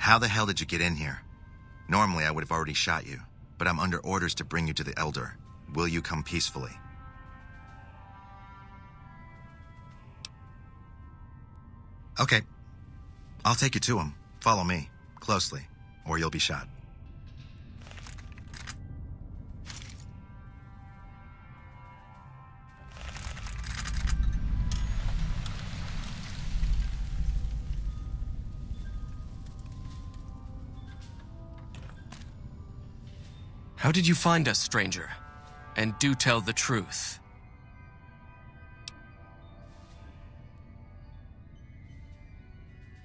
How the hell did you get in here? Normally I would have already shot you, but I'm under orders to bring you to the Elder. Will you come peacefully? Okay. I'll take you to him. Follow me, closely, or you'll be shot. How did you find us, stranger? And do tell the truth.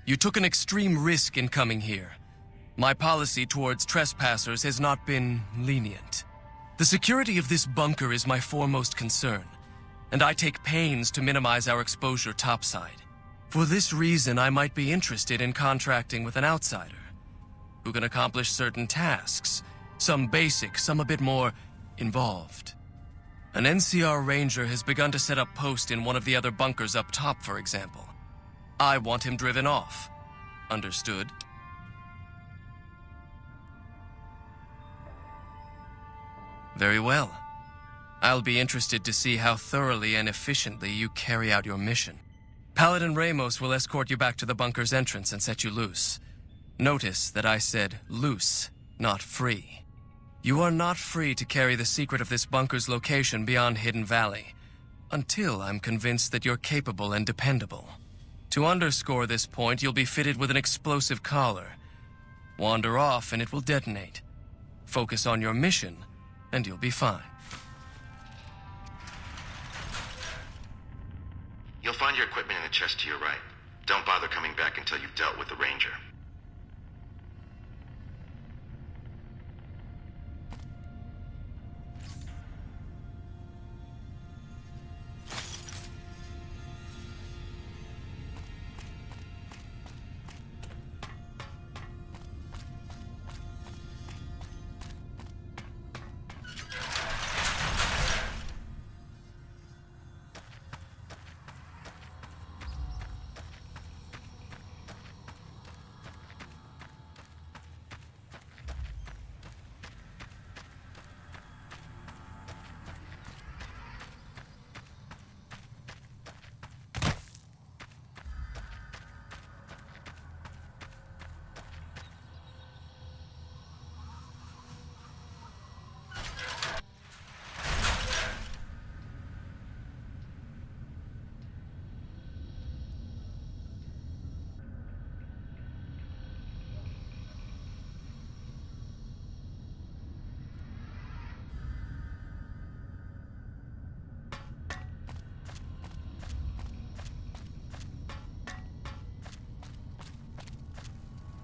You took an extreme risk in coming here. My policy towards trespassers has not been lenient. The security of this bunker is my foremost concern, and I take pains to minimize our exposure topside. For this reason, I might be interested in contracting with an outsider who can accomplish certain tasks, some basic, some a bit more involved. An NCR ranger has begun to set up post in one of the other bunkers up top, for example. I want him driven off. Understood? Very well. I'll be interested to see how thoroughly and efficiently you carry out your mission. Paladin Ramos will escort you back to the bunker's entrance and set you loose. Notice that I said loose, not free. You are not free to carry the secret of this bunker's location beyond Hidden Valley, until I'm convinced that you're capable and dependable. To underscore this point, you'll be fitted with an explosive collar. Wander off and it will detonate. Focus on your mission, and you'll be fine. You'll find your equipment in the chest to your right. Don't bother coming back until you've dealt with the Ranger.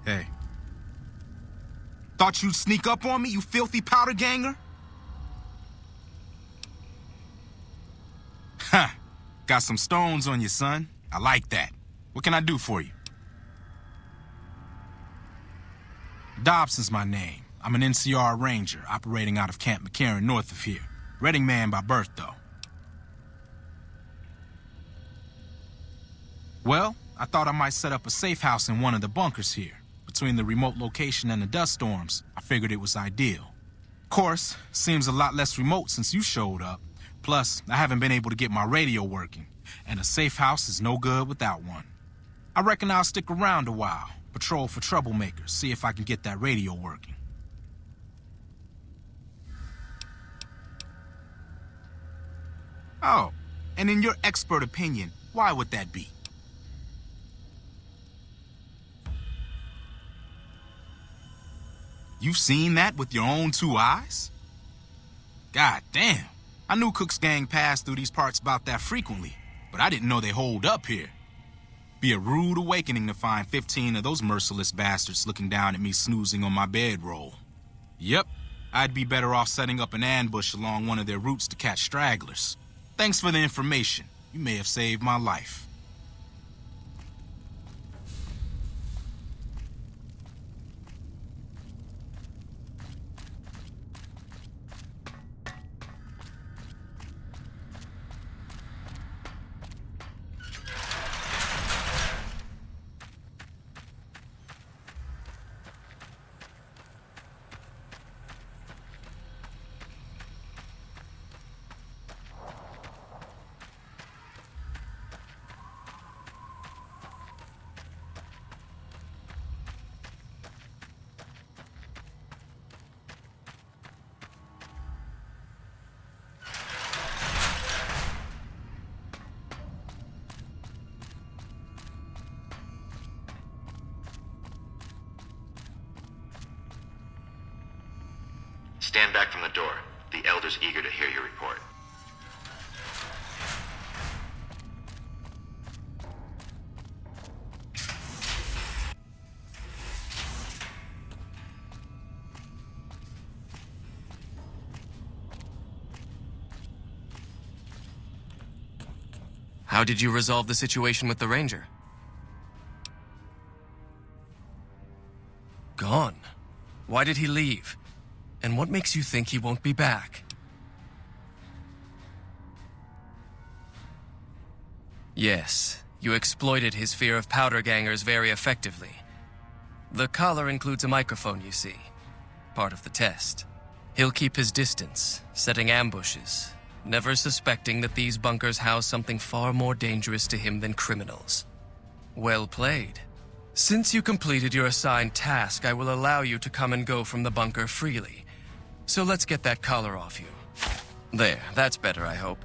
Hey. Thought you'd sneak up on me, you filthy powder ganger? Ha! Got some stones on you, son. I like that. What can I do for you? Dobson's my name. I'm an NCR ranger operating out of Camp McCarran north of here. Reading man by birth, though. Well, I thought I might set up a safe house in one of the bunkers here. Between the remote location and the dust storms, I figured it was ideal. Of course, seems a lot less remote since you showed up. Plus, I haven't been able to get my radio working, and a safe house is no good without one. I reckon I'll stick around a while, patrol for troublemakers, see if I can get that radio working. Oh, and in your expert opinion, why would that be? You've seen that with your own two eyes? God damn. I knew Cook's gang passed through these parts about that frequently, but I didn't know they holed up here. Be a rude awakening to find 15 of those merciless bastards looking down at me snoozing on my bedroll. Yep, I'd be better off setting up an ambush along one of their routes to catch stragglers. Thanks for the information. You may have saved my life. Stand back from the door. The Elder's eager to hear your report. How did you resolve the situation with the Ranger? Gone. Why did he leave? And what makes you think he won't be back? Yes, you exploited his fear of powder gangers very effectively. The collar includes a microphone, you see. Part of the test. He'll keep his distance, setting ambushes, never suspecting that these bunkers house something far more dangerous to him than criminals. Well played. Since you completed your assigned task, I will allow you to come and go from the bunker freely. So let's get that collar off you. There, that's better, I hope.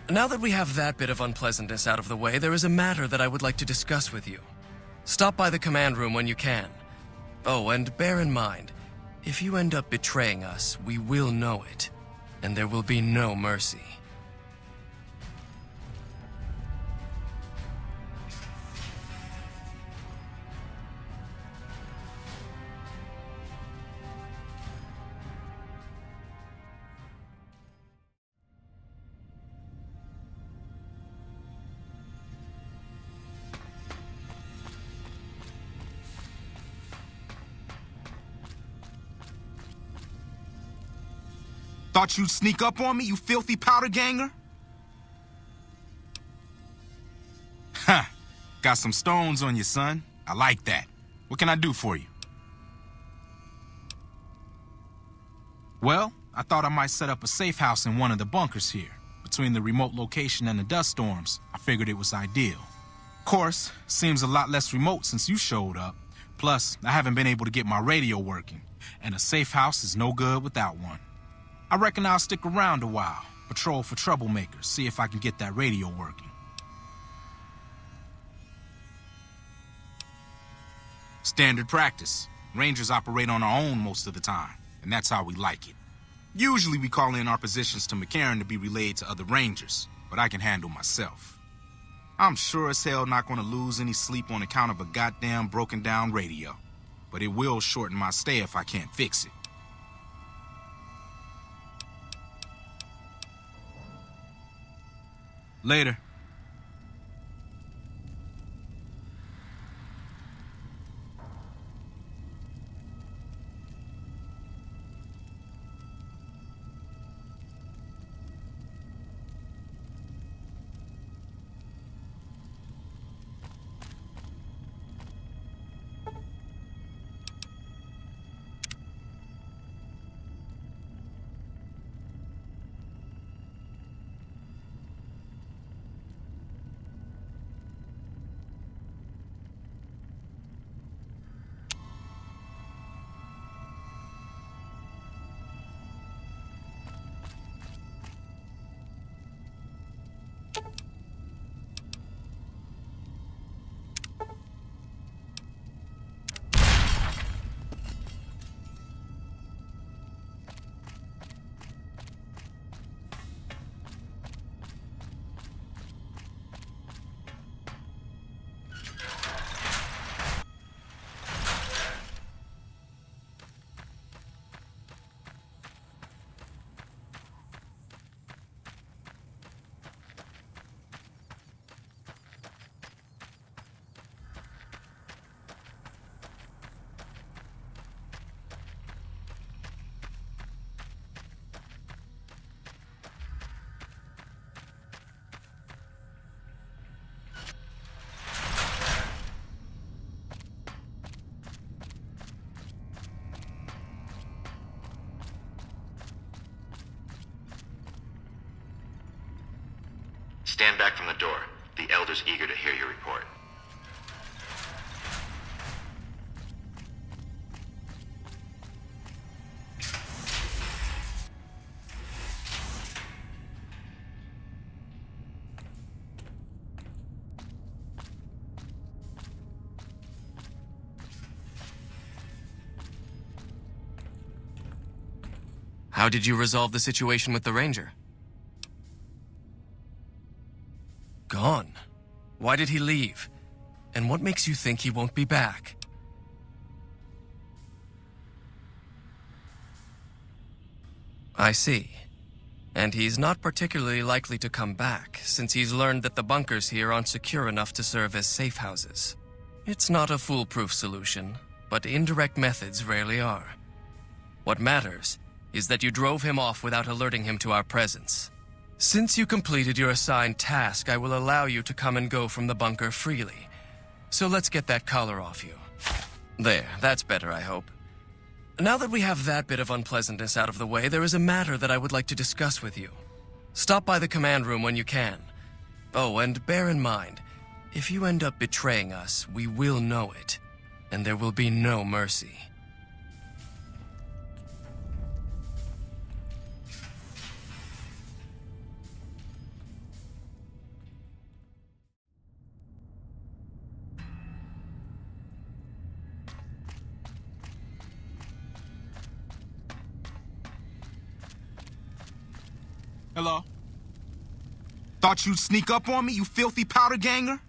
Now that we have that bit of unpleasantness out of the way, there is a matter that I would like to discuss with you. Stop by the command room when you can. Oh, and bear in mind, if you end up betraying us, we will know it, and there will be no mercy. Thought you'd sneak up on me, you filthy powder ganger? Ha! Got some stones on you, son. I like that. What can I do for you? Well, I thought I might set up a safe house in one of the bunkers here. Between the remote location and the dust storms, I figured it was ideal. Of course, seems a lot less remote since you showed up. Plus, I haven't been able to get my radio working, and a safe house is no good without one. I reckon I'll stick around a while, patrol for troublemakers, see if I can get that radio working. Standard practice. Rangers operate on our own most of the time, and that's how we like it. Usually we call in our positions to McCarran to be relayed to other Rangers, but I can handle myself. I'm sure as hell not gonna lose any sleep on account of a goddamn broken down radio, but it will shorten my stay if I can't fix it. Later. Stand back from the door. The Elder's eager to hear your report. How did you resolve the situation with the Ranger? Gone. Why did he leave? And what makes you think he won't be back? I see. And he's not particularly likely to come back, since he's learned that the bunkers here aren't secure enough to serve as safe houses. It's not a foolproof solution, but indirect methods rarely are. What matters is that you drove him off without alerting him to our presence. Since you completed your assigned task, I will allow you to come and go from the bunker freely. So let's get that collar off you. There, that's better, I hope. Now that we have that bit of unpleasantness out of the way, there is a matter that I would like to discuss with you. Stop by the command room when you can. Oh, and bear in mind, if you end up betraying us, we will know it, and there will be no mercy. Hello? Thought you'd sneak up on me, you filthy powder ganger?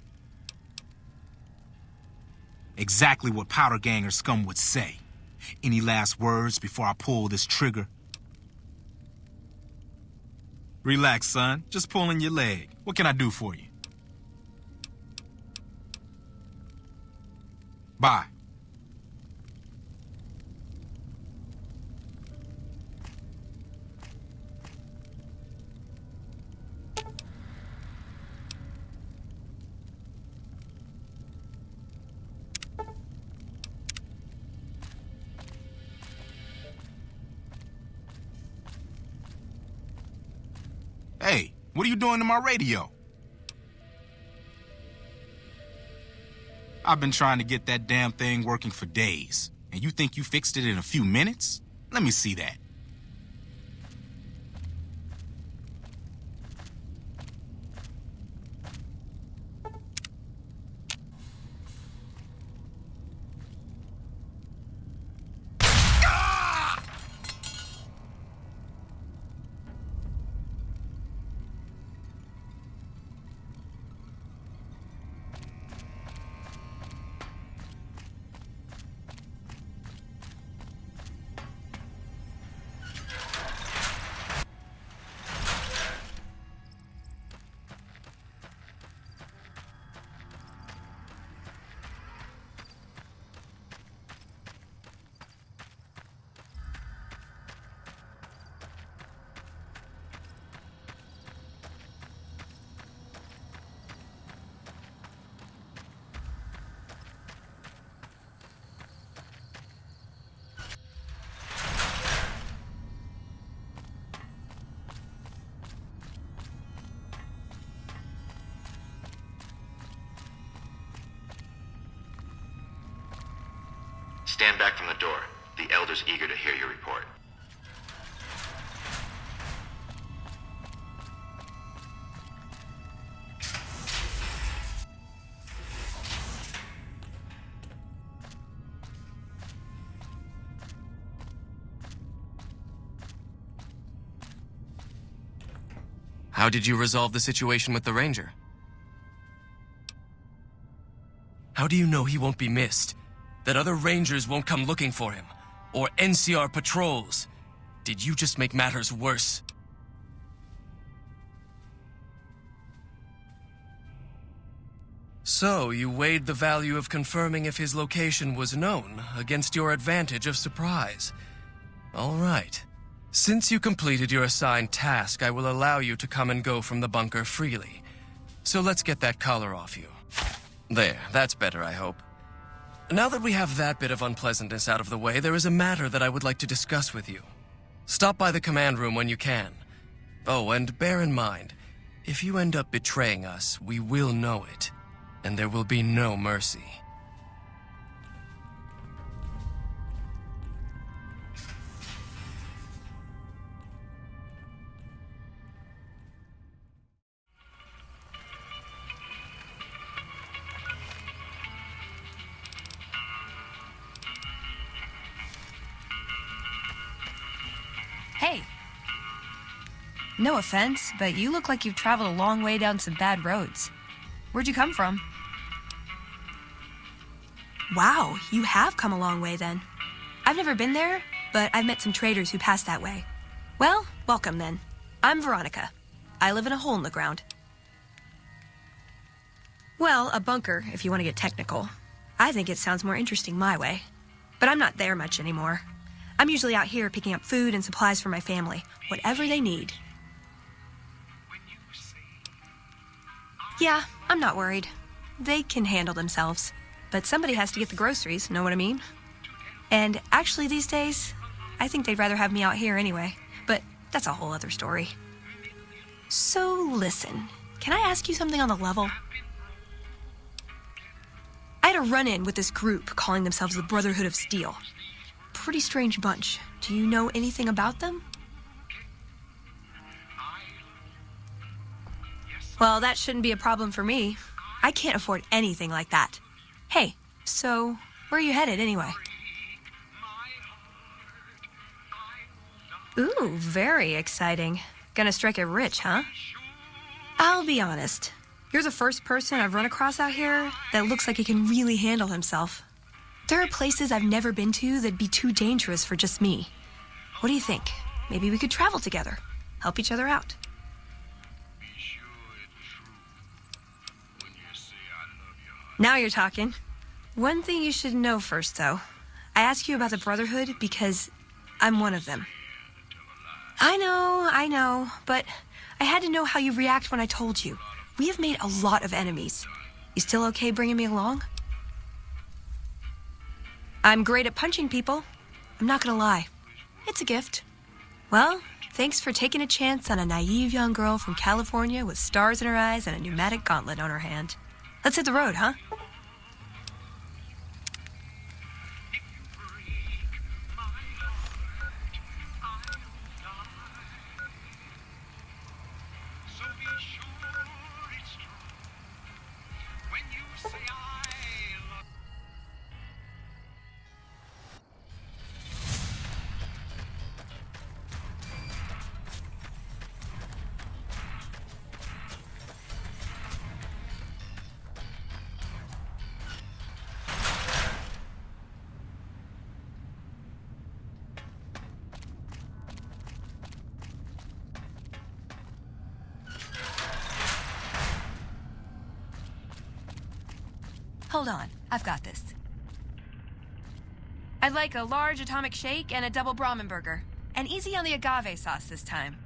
Exactly what powder ganger scum would say. Any last words before I pull this trigger? Relax, son. Just pulling your leg. What can I do for you? Bye. Hey, what are you doing to my radio? I've been trying to get that damn thing working for days, and you think you fixed it in a few minutes? Let me see that. Stand back from the door. The Elder's eager to hear your report. How did you resolve the situation with the Ranger? How do you know he won't be missed? That other Rangers won't come looking for him? Or NCR patrols? Did you just make matters worse? So, you weighed the value of confirming if his location was known against your advantage of surprise. All right. Since you completed your assigned task, I will allow you to come and go from the bunker freely. So let's get that collar off you. There, that's better, I hope. Now that we have that bit of unpleasantness out of the way, there is a matter that I would like to discuss with you. Stop by the command room when you can. Oh, and bear in mind, if you end up betraying us, we will know it, and there will be no mercy. Hey, No offense, but you look like you've traveled a long way down some bad roads. Where'd you come from? Wow, you have come a long way then. I've never been there, but I've met some traders who pass that way. Well, welcome then. I'm Veronica. I live in a hole in the ground. Well, a bunker, if you want to get technical. I think it sounds more interesting my way. But I'm not there much anymore. I'm usually out here picking up food and supplies for my family, whatever they need. Yeah, I'm not worried. They can handle themselves. But somebody has to get the groceries, know what I mean? And actually these days, I think they'd rather have me out here anyway. But that's a whole other story. So listen, can I ask you something on the level? I had a run-in with this group calling themselves the Brotherhood of Steel. Pretty strange bunch. Do you know anything about them? Well, that shouldn't be a problem for me. I can't afford anything like that. Hey, so where are you headed anyway? Ooh, very exciting. Gonna strike it rich, huh? I'll be honest. You're the first person I've run across out here that looks like he can really handle himself. There are places I've never been to that'd be too dangerous for just me. What do you think? Maybe we could travel together, help each other out. Now you're talking. One thing you should know first, though. I ask you about the Brotherhood because I'm one of them. I know, but I had to know how you react when I told you. We have made a lot of enemies. You still okay bringing me along? I'm great at punching people. I'm not gonna lie. It's a gift. Well, thanks for taking a chance on a naive young girl from California with stars in her eyes and a pneumatic gauntlet on her hand. Let's hit the road, huh? Hold on, I've got this. I'd like a large atomic shake and a double Brahmin burger. And easy on the agave sauce this time.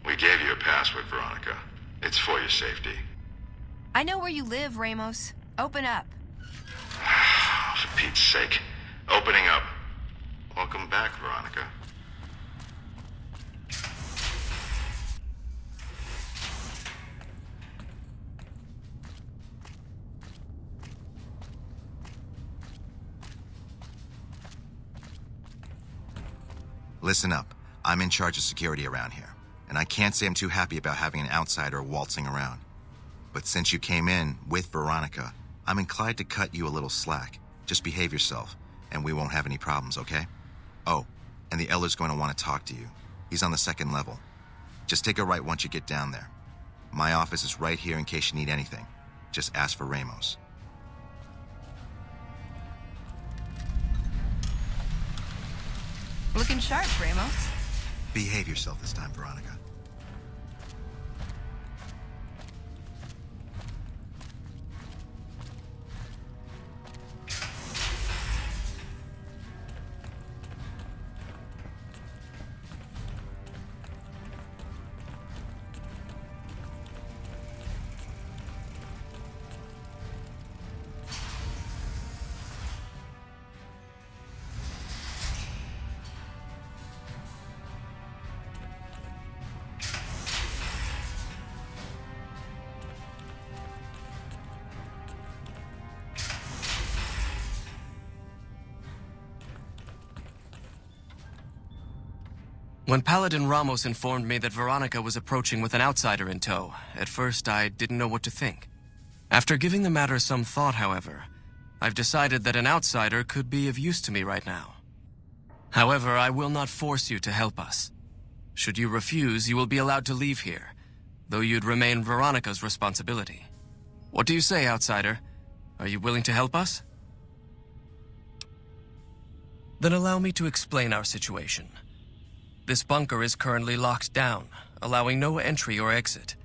We gave you a password, Veronica. It's for your safety. I know where you live, Ramos. Open up. For Pete's sake. Opening up. Welcome back, Veronica. Listen up. I'm in charge of security around here, and I can't say I'm too happy about having an outsider waltzing around. But since you came in with Veronica, I'm inclined to cut you a little slack. Just behave yourself, and we won't have any problems, okay? Oh, and the Elder's going to want to talk to you. He's on the second level. Just take a right once you get down there. My office is right here in case you need anything. Just ask for Ramos. Looking sharp, Ramos. Behave yourself this time, Veronica. When Paladin Ramos informed me that Veronica was approaching with an outsider in tow, at first I didn't know what to think. After giving the matter some thought, however, I've decided that an outsider could be of use to me right now. However, I will not force you to help us. Should you refuse, you will be allowed to leave here, though you'd remain Veronica's responsibility. What do you say, outsider? Are you willing to help us? Then allow me to explain our situation. This bunker is currently locked down, allowing no entry or exit,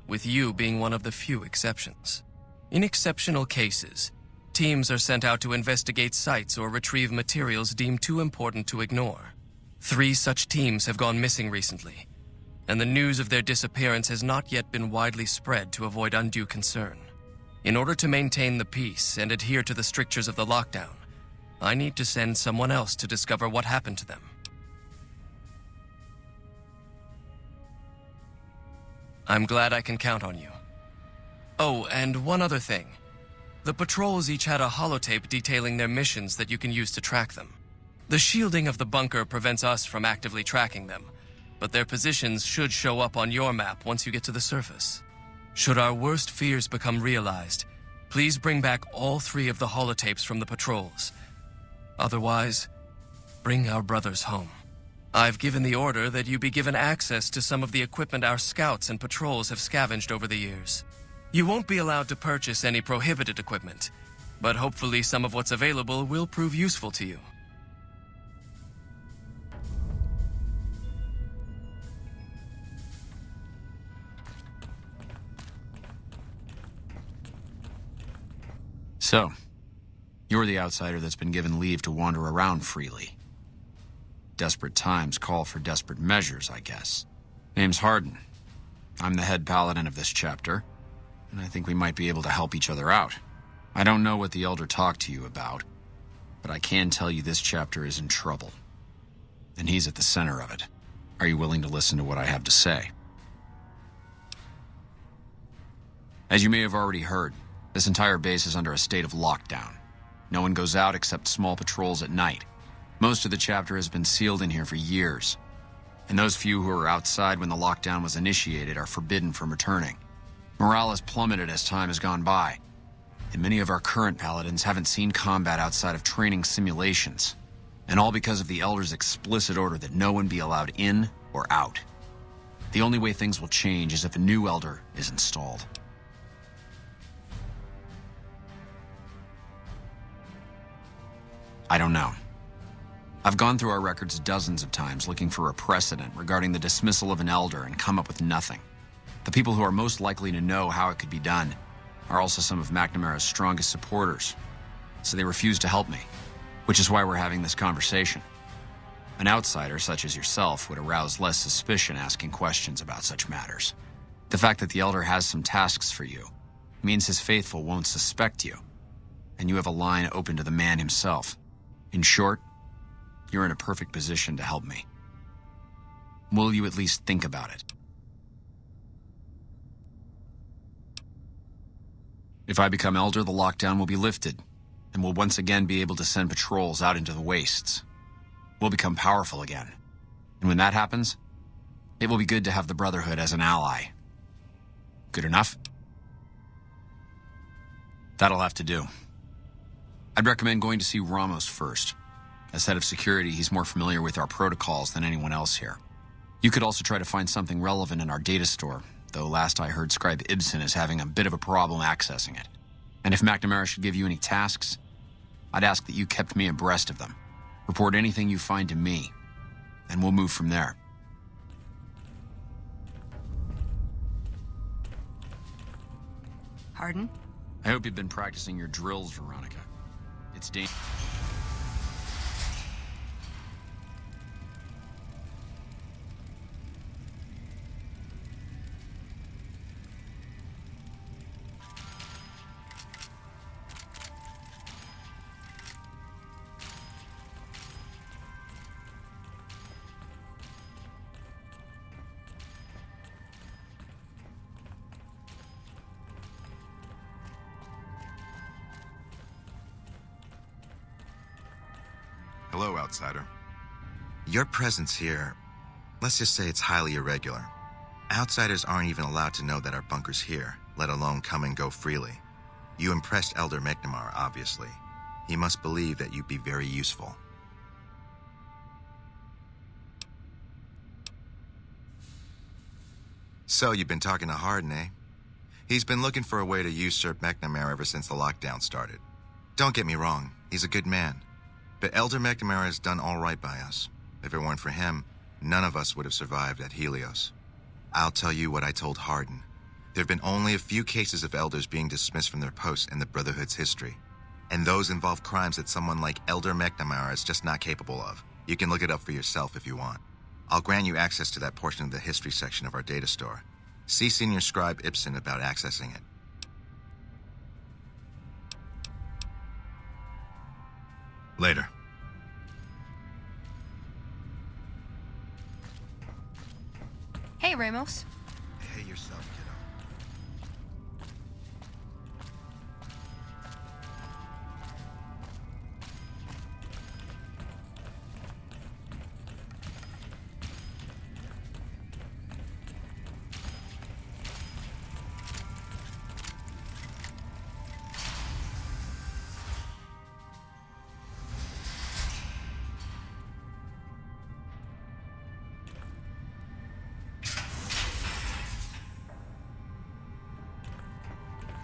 with you being one of the few exceptions. In exceptional cases, teams are sent out to investigate sites or retrieve materials deemed too important to ignore. 3 such teams have gone missing recently, and the news of their disappearance has not yet been widely spread to avoid undue concern. In order to maintain the peace and adhere to the strictures of the lockdown, I need to send someone else to discover what happened to them. I'm glad I can count on you. Oh, and one other thing. The patrols each had a holotape detailing their missions that you can use to track them. The shielding of the bunker prevents us from actively tracking them, but their positions should show up on your map once you get to the surface. Should our worst fears become realized, please bring back all 3 of the holotapes from the patrols. Otherwise, bring our brothers home. I've given the order that you be given access to some of the equipment our scouts and patrols have scavenged over the years. You won't be allowed to purchase any prohibited equipment, but hopefully some of what's available will prove useful to you. So, you're the outsider that's been given leave to wander around freely. Desperate times call for desperate measures, I guess. Name's Hardin. I'm the head paladin of this chapter, and I think we might be able to help each other out. I don't know what the Elder talked to you about, but I can tell you this chapter is in trouble. And he's at the center of it. Are you willing to listen to what I have to say? As you may have already heard, this entire base is under a state of lockdown. No one goes out except small patrols at night. Most of the chapter has been sealed in here for years, and those few who were outside when the lockdown was initiated are forbidden from returning. Morale has plummeted as time has gone by, and many of our current paladins haven't seen combat outside of training simulations, and all because of the Elder's explicit order that no one be allowed in or out. The only way things will change is if a new Elder is installed. I don't know. I've gone through our records dozens of times looking for a precedent regarding the dismissal of an Elder and come up with nothing. The people who are most likely to know how it could be done are also some of McNamara's strongest supporters, so they refuse to help me, which is why we're having this conversation. An outsider such as yourself would arouse less suspicion asking questions about such matters. The fact that the Elder has some tasks for you means his faithful won't suspect you, and you have a line open to the man himself. In short, you're in a perfect position to help me. Will you at least think about it? If I become Elder, the lockdown will be lifted, and we'll once again be able to send patrols out into the wastes. We'll become powerful again. And when that happens, it will be good to have the Brotherhood as an ally. Good enough? That'll have to do. I'd recommend going to see Ramos first. As head of security, he's more familiar with our protocols than anyone else here. You could also try to find something relevant in our data store, though last I heard Scribe Ibsen is having a bit of a problem accessing it. And if McNamara should give you any tasks, I'd ask that you kept me abreast of them. Report anything you find to me, and we'll move from there. Hardin? I hope you've been practicing your drills, Veronica. It's dangerous. Hello, outsider. Your presence here, let's just say it's highly irregular. Outsiders aren't even allowed to know that our bunker's here, let alone come and go freely. You impressed Elder McNamara, obviously. He must believe that you'd be very useful. So, you've been talking to Hardin, eh? He's been looking for a way to usurp McNamara ever since the lockdown started. Don't get me wrong, he's a good man. But Elder McNamara has done all right by us. If it weren't for him, none of us would have survived at Helios. I'll tell you what I told Hardin. There have been only a few cases of elders being dismissed from their posts in the Brotherhood's history. And those involve crimes that someone like Elder McNamara is just not capable of. You can look it up for yourself if you want. I'll grant you access to that portion of the history section of our data store. See Senior Scribe Ibsen about accessing it. Later. Hey, Ramos. Hey yourself, kiddo.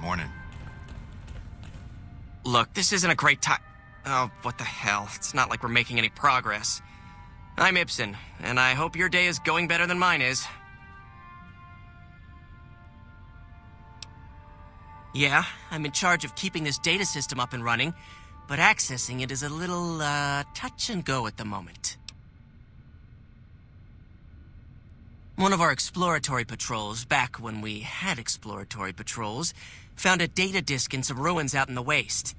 Morning. Look, this isn't a great time. Oh, what the hell. It's not like we're making any progress. I'm Ibsen, and I hope your day is going better than mine is. Yeah, I'm in charge of keeping this data system up and running, but accessing it is a little, touch and go at the moment. One of our exploratory patrols, back when we had exploratory patrols, found a data disk in some ruins out in the waste.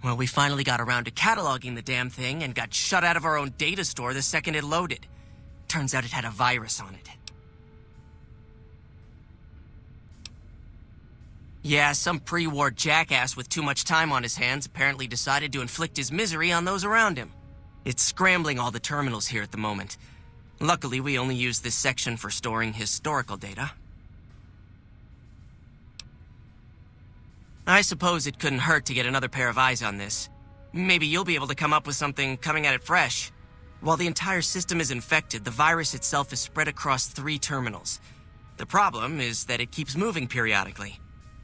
Well, we finally got around to cataloging the damn thing and got shut out of our own data store the second it loaded. Turns out it had a virus on it. Yeah, some pre-war jackass with too much time on his hands apparently decided to inflict his misery on those around him. It's scrambling all the terminals here at the moment. Luckily, we only use this section for storing historical data. I suppose it couldn't hurt to get another pair of eyes on this. Maybe you'll be able to come up with something coming at it fresh. While the entire system is infected, the virus itself is spread across 3 terminals. The problem is that it keeps moving periodically.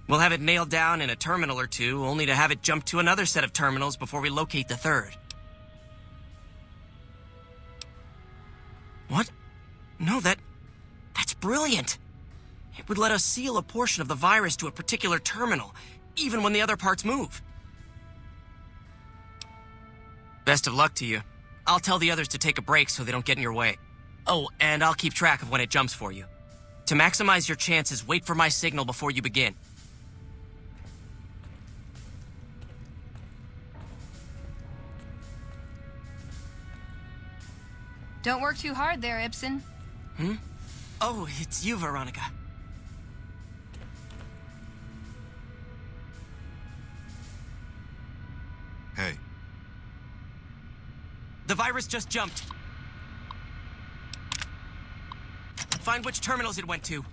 We'll have it nailed down in a terminal or 2, only to have it jump to another set of terminals before we locate the 3rd. What? No, that's brilliant. It would let us seal a portion of the virus to a particular terminal, even when the other parts move. Best of luck to you. I'll tell the others to take a break so they don't get in your way. Oh, and I'll keep track of when it jumps for you. To maximize your chances, wait for my signal before you begin. Don't work too hard there, Ibsen. Oh, it's you, Veronica. Hey. The virus just jumped. Find which terminals it went to.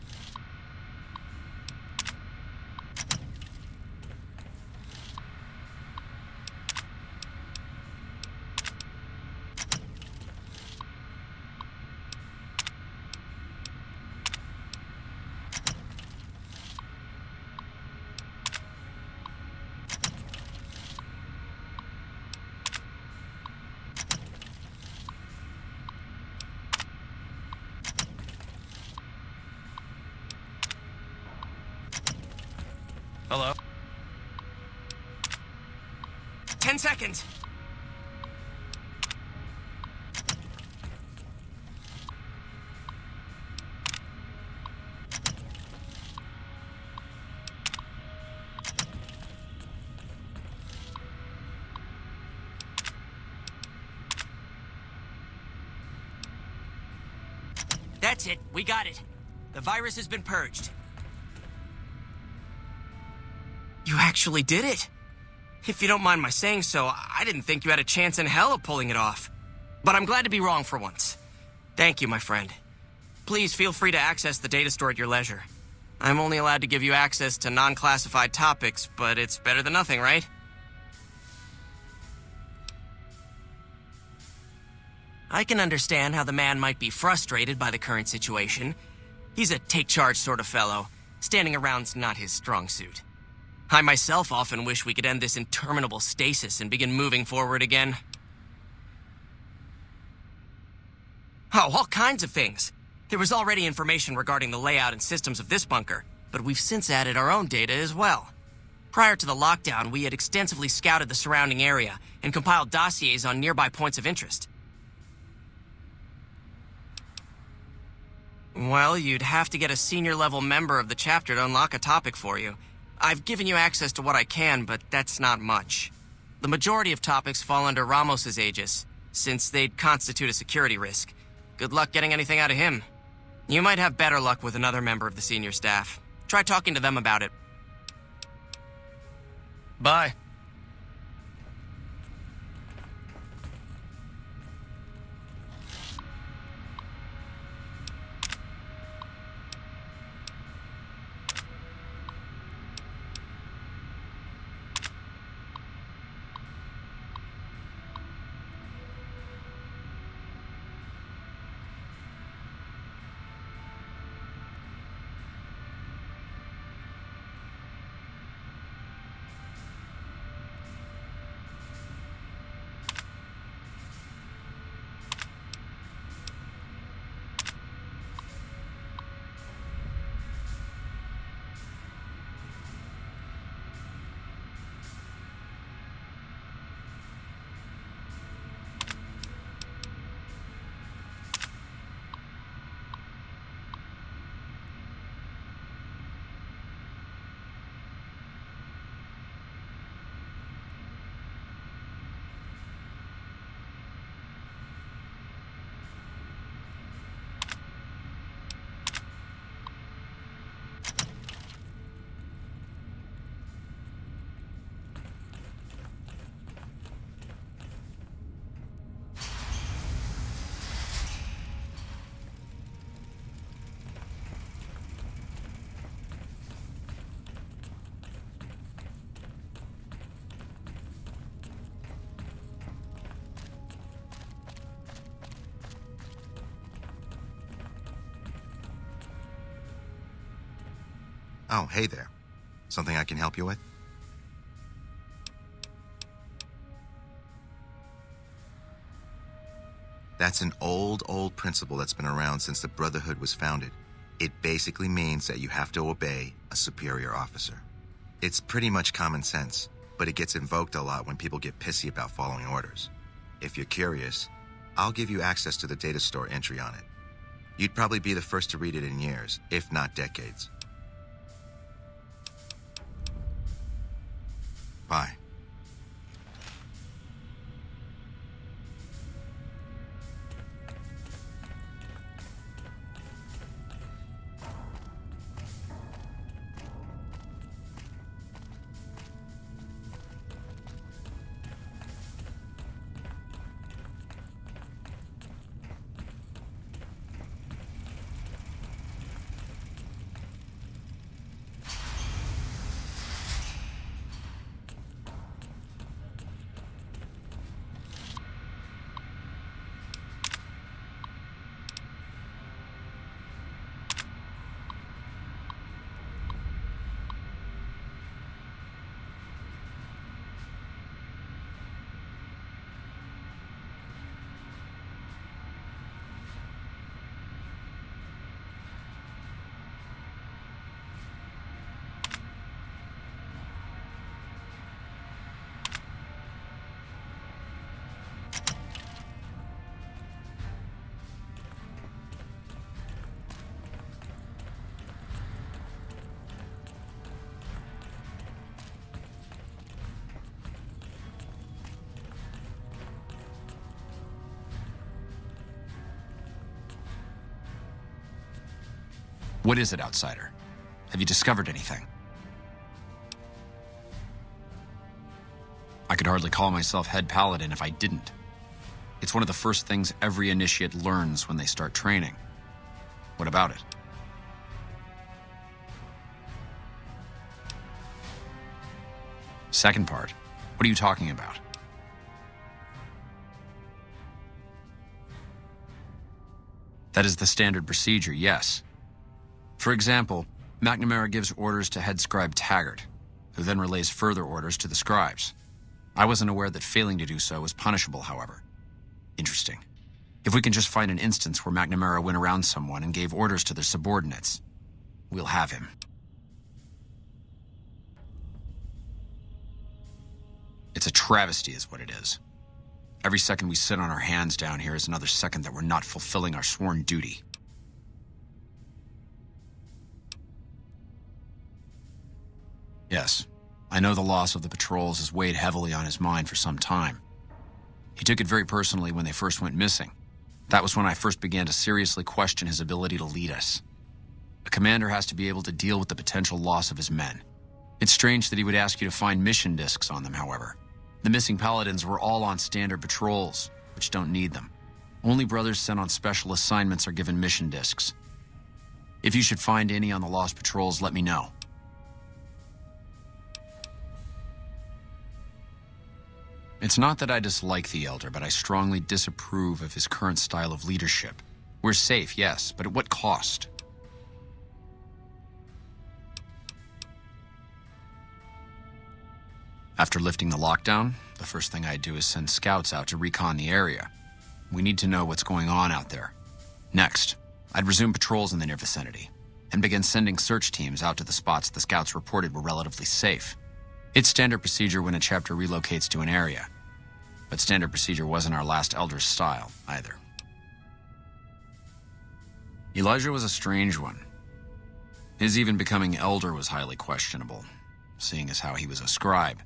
Hello? 10 seconds. That's it. We got it. The virus has been purged. You actually did it. If you don't mind my saying so, I didn't think you had a chance in hell of pulling it off. But I'm glad to be wrong for once. Thank you, my friend. Please feel free to access the data store at your leisure. I'm only allowed to give you access to non-classified topics, but it's better than nothing, right? I can understand how the man might be frustrated by the current situation. He's a take-charge sort of fellow. Standing around's not his strong suit. I myself often wish we could end this interminable stasis and begin moving forward again. Oh, all kinds of things. There was already information regarding the layout and systems of this bunker, but we've since added our own data as well. Prior to the lockdown, we had extensively scouted the surrounding area and compiled dossiers on nearby points of interest. Well, you'd have to get a senior-level member of the chapter to unlock a topic for you. I've given you access to what I can, but that's not much. The majority of topics fall under Ramos's aegis, since they'd constitute a security risk. Good luck getting anything out of him. You might have better luck with another member of the senior staff. Try talking to them about it. Bye. Oh, hey there. Something I can help you with? That's an old principle that's been around since the Brotherhood was founded. It basically means that you have to obey a superior officer. It's pretty much common sense, but it gets invoked a lot when people get pissy about following orders. If you're curious, I'll give you access to the data store entry on it. You'd probably be the first to read it in years, if not decades. Bye. What is it, Outsider? Have you discovered anything? I could hardly call myself head paladin if I didn't. It's one of the first things every initiate learns when they start training. What about it? Second part, what are you talking about? That is the standard procedure, yes. For example, McNamara gives orders to head scribe Taggart, who then relays further orders to the scribes. I wasn't aware that failing to do so was punishable, however. Interesting. If we can just find an instance where McNamara went around someone and gave orders to their subordinates, we'll have him. It's a travesty is what it is. Every second we sit on our hands down here is another second that we're not fulfilling our sworn duty. Yes, I know the loss of the patrols has weighed heavily on his mind for some time. He took it very personally when they first went missing. That was when I first began to seriously question his ability to lead us. A commander has to be able to deal with the potential loss of his men. It's strange that he would ask you to find mission discs on them, however. The missing paladins were all on standard patrols, which don't need them. Only brothers sent on special assignments are given mission discs. If you should find any on the lost patrols, let me know. It's not that I dislike the Elder, but I strongly disapprove of his current style of leadership. We're safe, yes, but at what cost? After lifting the lockdown, the first thing I do is send scouts out to recon the area. We need to know what's going on out there. Next, I'd resume patrols in the near vicinity and begin sending search teams out to the spots the scouts reported were relatively safe. It's standard procedure when a chapter relocates to an area, but standard procedure wasn't our last Elder's style either. Elijah was a strange one. His even becoming Elder was highly questionable, seeing as how he was a scribe.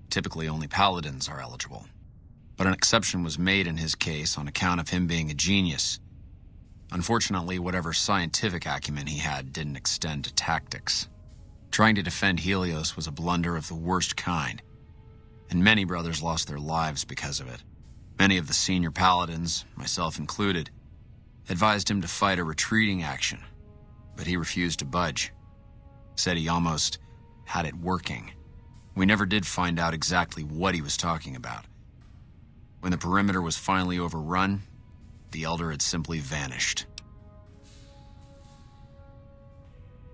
Typically, only paladins are eligible. But an exception was made in his case on account of him being a genius. Unfortunately, whatever scientific acumen he had didn't extend to tactics. Trying to defend Helios was a blunder of the worst kind, and many brothers lost their lives because of it. Many of the senior paladins, myself included, advised him to fight a retreating action, but he refused to budge. Said he almost had it working. We never did find out exactly what he was talking about. When the perimeter was finally overrun, the Elder had simply vanished.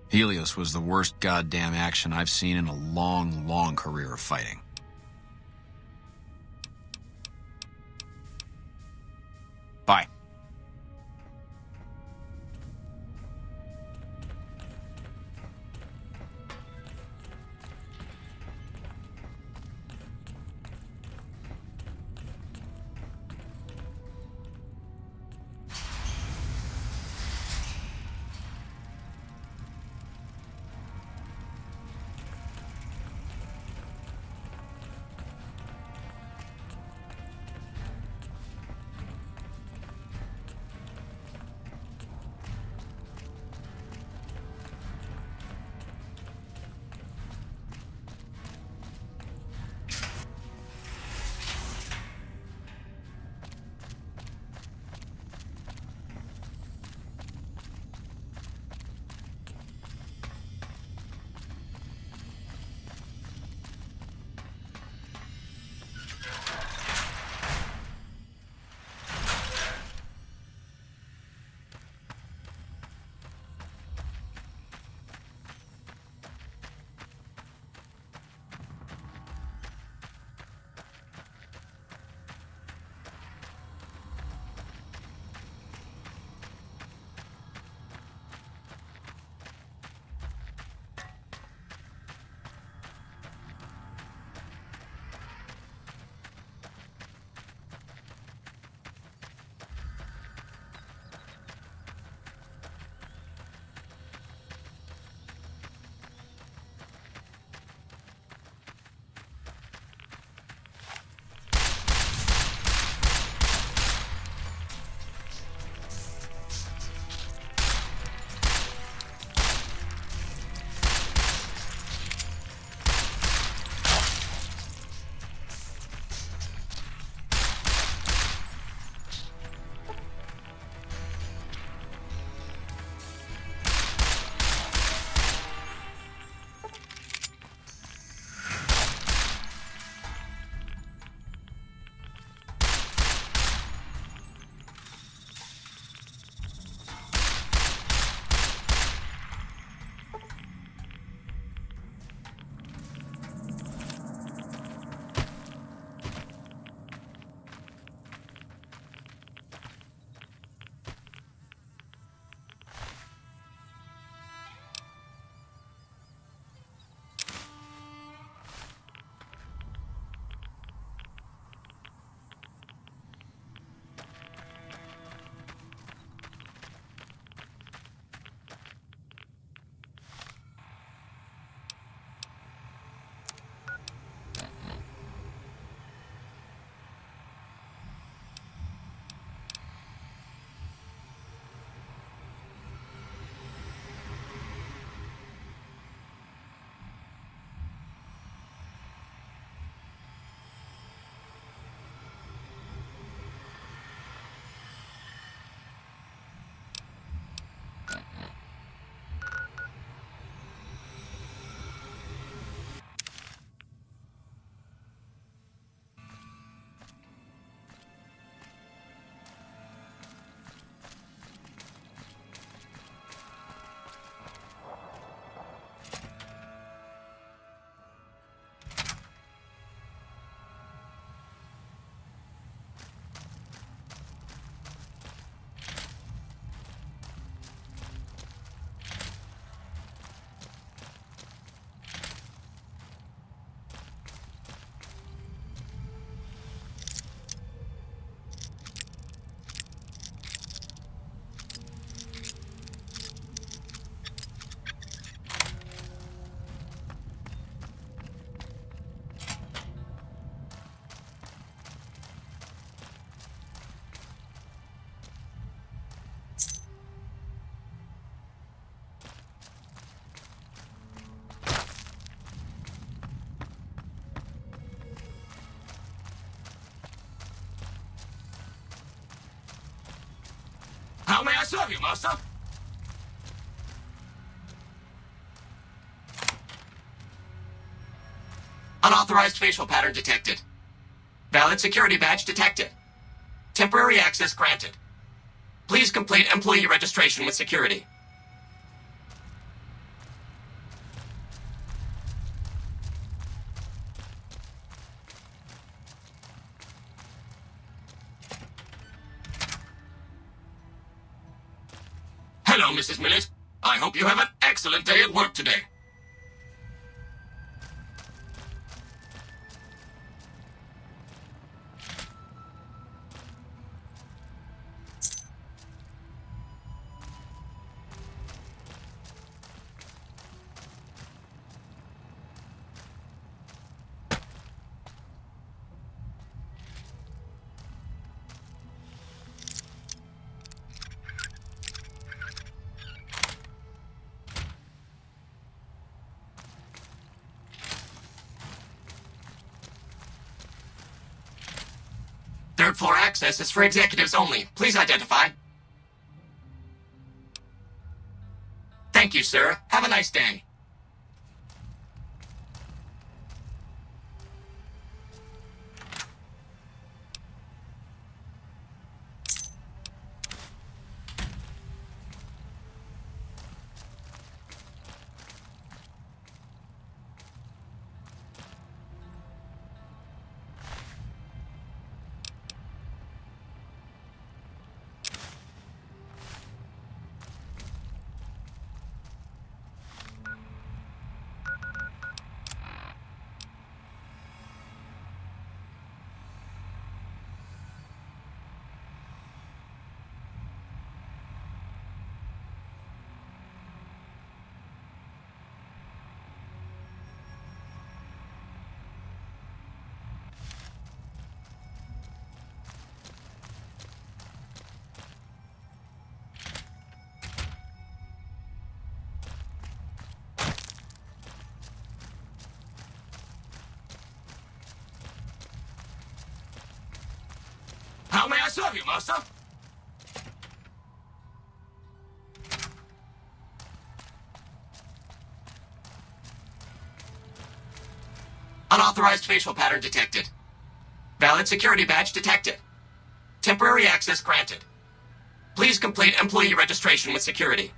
Helios was the worst goddamn action I've seen in a long, long career of fighting. Bye. How may I serve you, master? Unauthorized facial pattern detected. Valid security badge detected. Temporary access granted. Please complete employee registration with security. Hello, Mrs. Millett. I hope you have an excellent day at work today. Third floor access is for executives only. Please identify. Thank you, sir. Have a nice day. How may I serve you, master? Unauthorized facial pattern detected. Valid security badge detected. Temporary access granted. Please complete employee registration with security.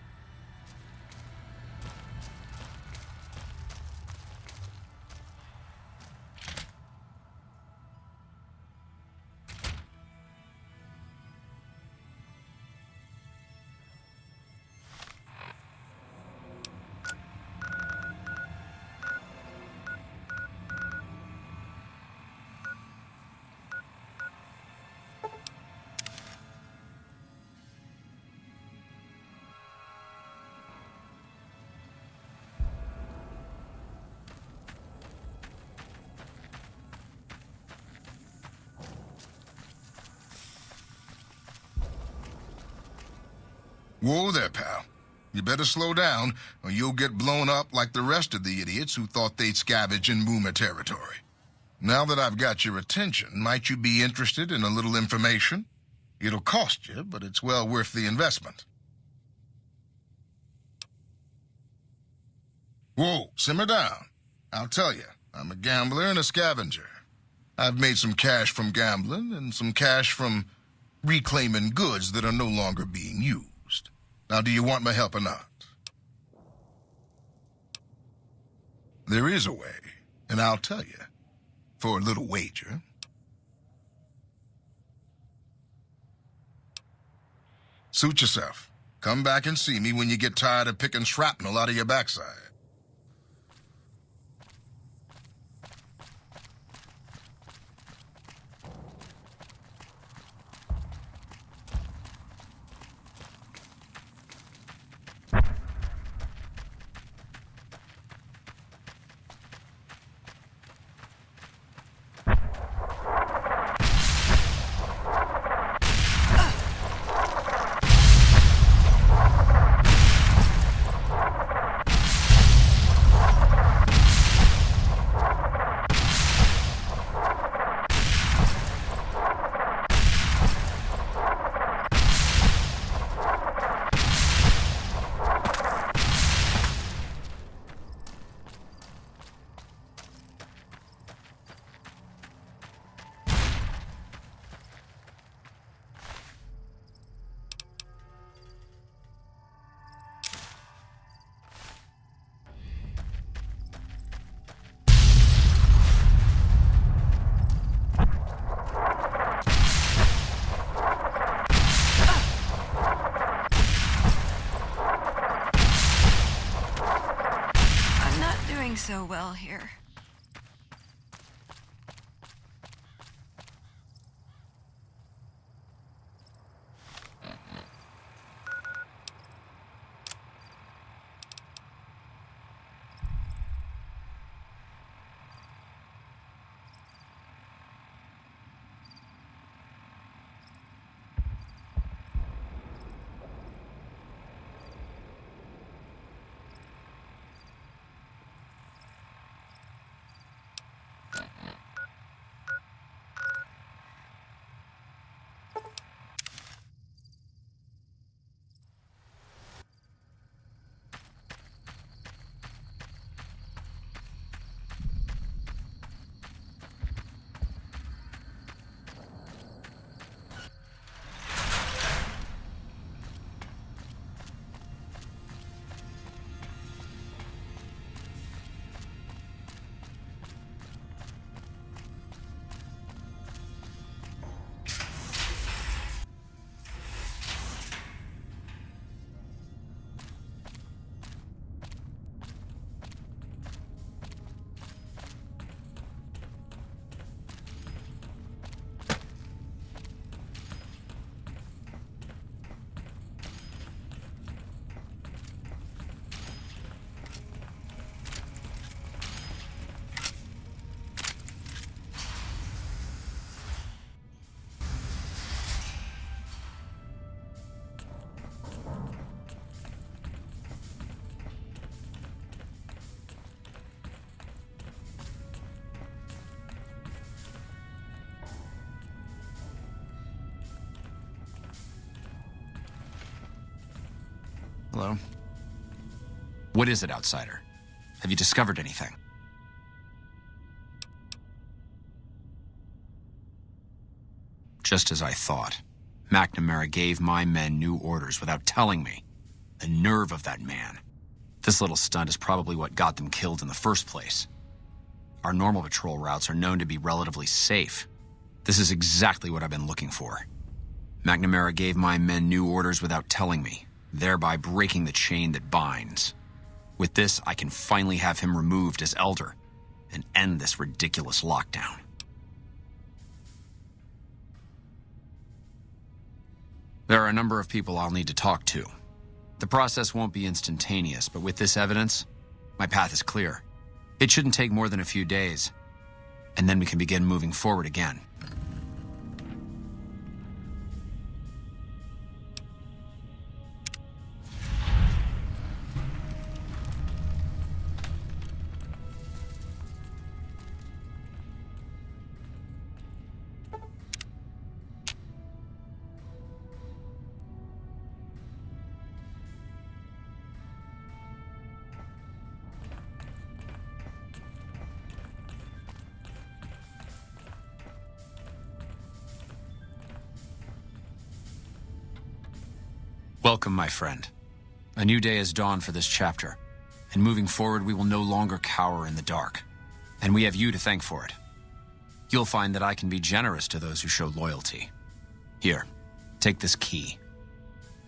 Whoa there, pal. You better slow down, or you'll get blown up like the rest of the idiots who thought they'd scavenge in Boomer territory. Now that I've got your attention, might you be interested in a little information? It'll cost you, but it's well worth the investment. Whoa, simmer down. I'll tell you, I'm a gambler and a scavenger. I've made some cash from gambling and some cash from reclaiming goods that are no longer being used. Now, do you want my help or not? There is a way, and I'll tell you, for a little wager. Suit yourself. Come back and see me when you get tired of picking shrapnel out of your backside. doing so well here. Hello? What is it, Outsider? Have you discovered anything? Just as I thought. McNamara gave my men new orders without telling me. The nerve of that man. This little stunt is probably what got them killed in the first place. Our normal patrol routes are known to be relatively safe. This is exactly what I've been looking for. McNamara gave my men new orders without telling me, thereby breaking the chain that binds. With this, I can finally have him removed as Elder and end this ridiculous lockdown. There are a number of people I'll need to talk to. The process won't be instantaneous, but with this evidence, my path is clear. It shouldn't take more than a few days, and then we can begin moving forward again. Welcome, my friend. A new day has dawned for this chapter, and moving forward we will no longer cower in the dark, and we have you to thank for it. You'll find that I can be generous to those who show loyalty. Here, take this key.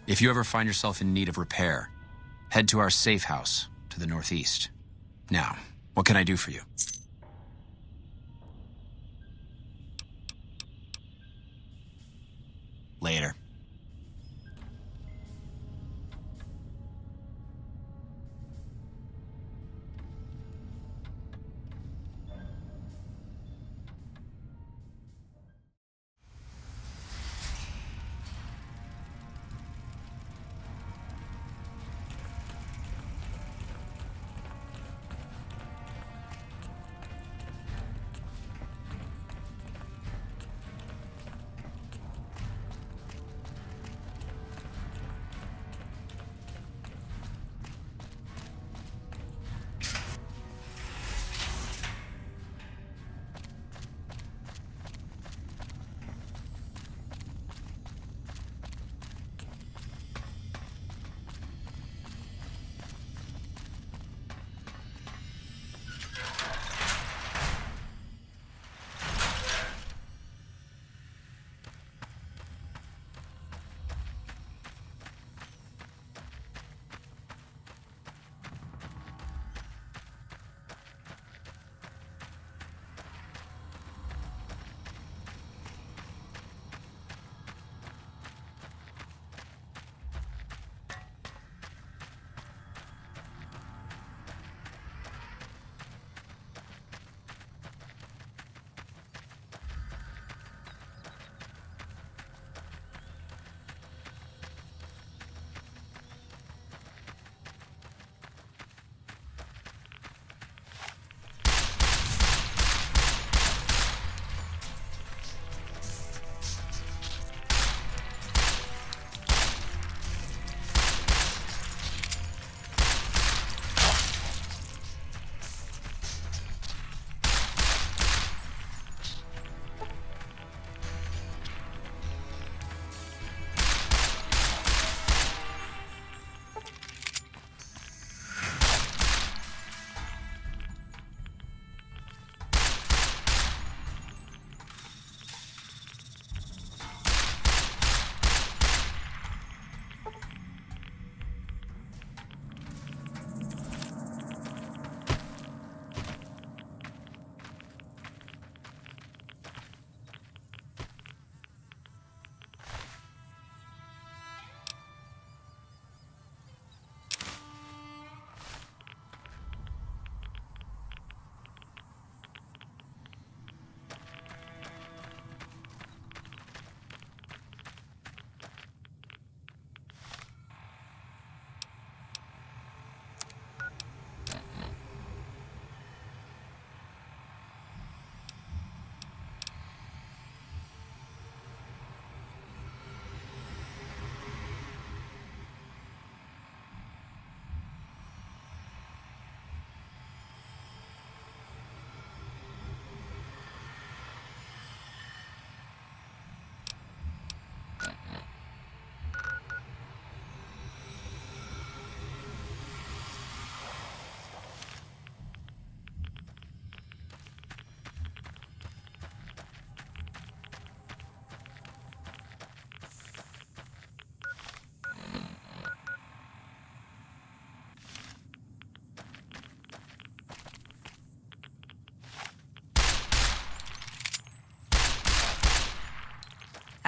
If you ever find yourself in need of repair, head to our safe house to the northeast. Now, what can I do for you? Later.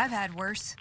I've had worse.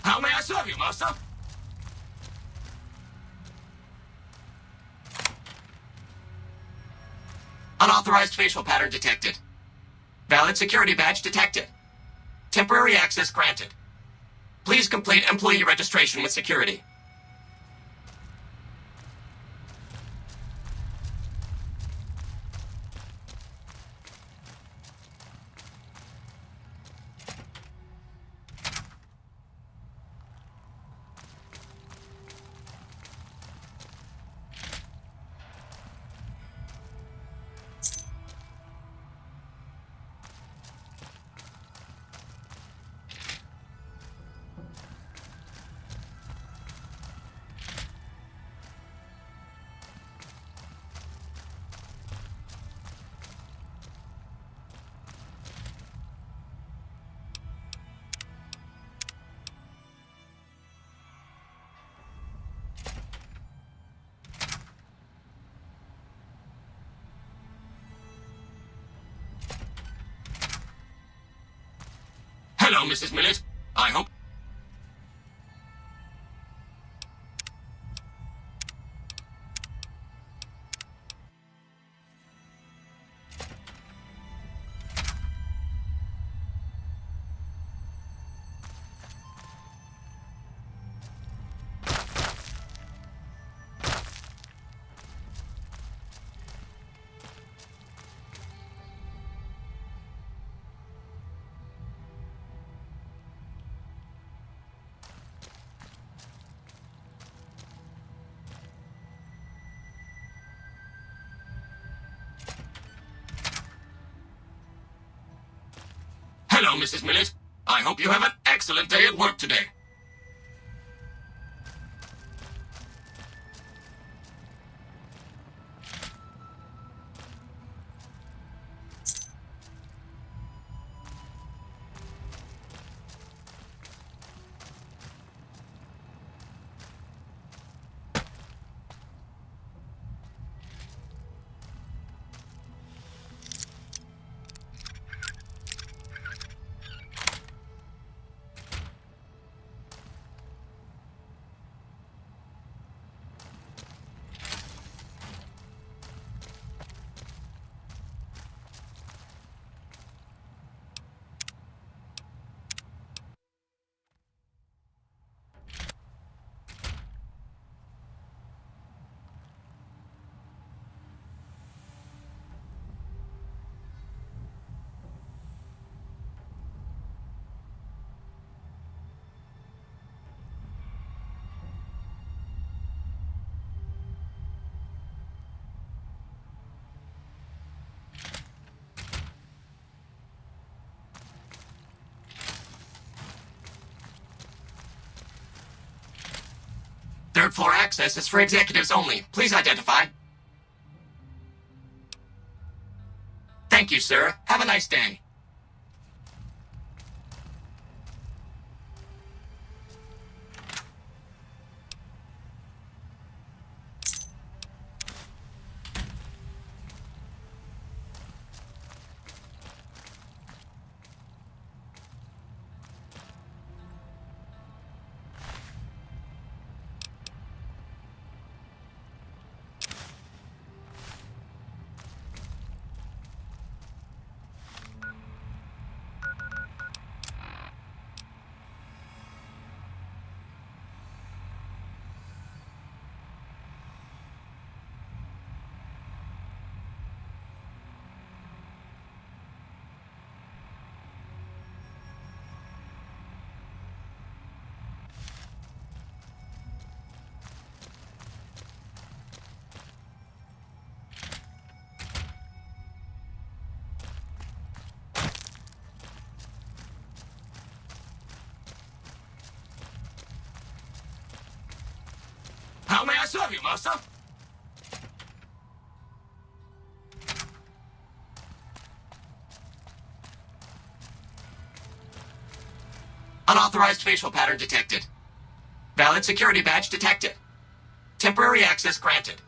How may I serve you, master? Unauthorized facial pattern detected. Valid security badge detected. Temporary access granted. Please complete employee registration with security. Hello, Mrs. Millett. I hope... Hello, Mrs. Millett. I hope you have an excellent day at work today. Third floor access is for executives only. Please identify. Thank you, sir. Have a nice day. How may I serve you, master? Unauthorized facial pattern detected. Valid security badge detected. Temporary access granted.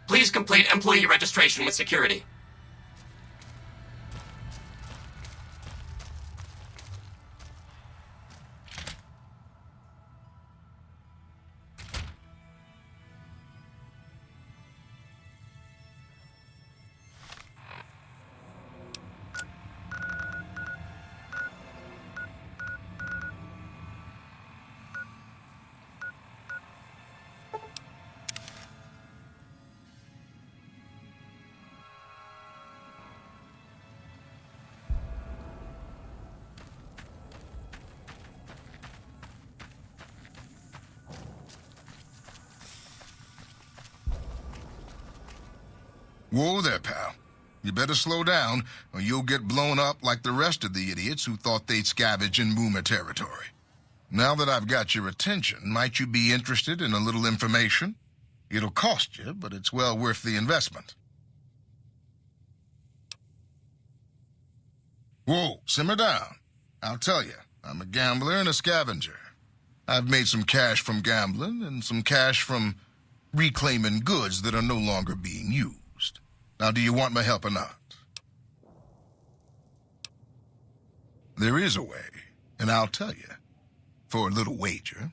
Please complete employee registration with security. Whoa there, pal. You better slow down, or you'll get blown up like the rest of the idiots who thought they'd scavenge in Boomer territory. Now that I've got your attention, might you be interested in a little information? It'll cost you, but it's well worth the investment. Whoa, simmer down. I'll tell you, I'm a gambler and a scavenger. I've made some cash from gambling and some cash from reclaiming goods that are no longer being used. Now, do you want my help or not? There is a way, and I'll tell you, for a little wager.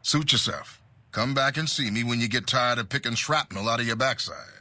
Suit yourself. Come back and see me when you get tired of picking shrapnel out of your backside.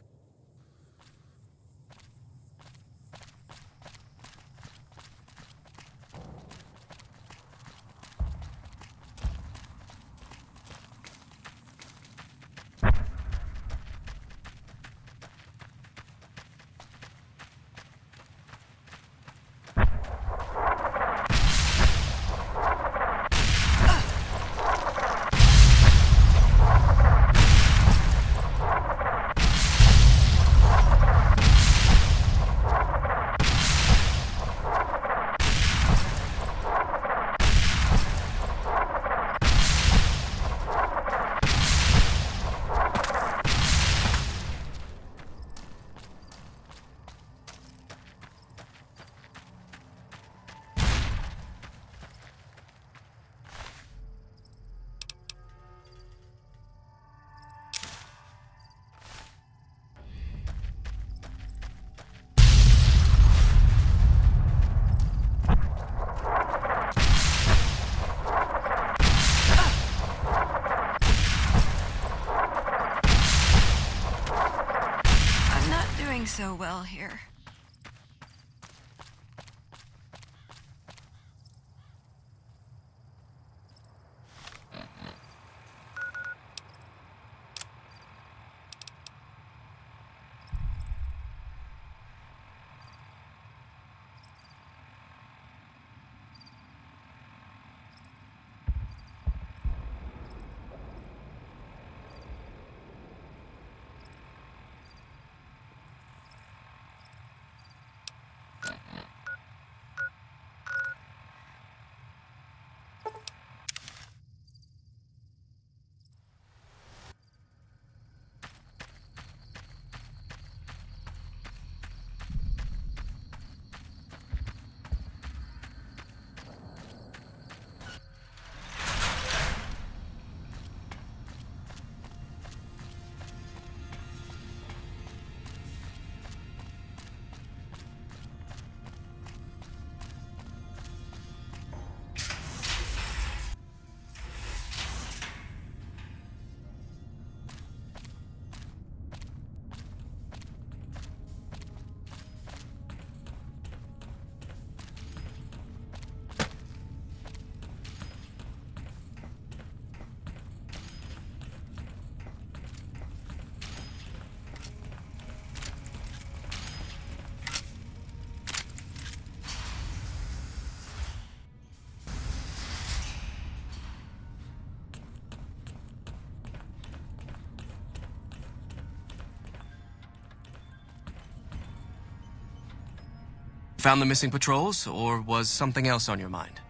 Found the missing patrols, or was something else on your mind?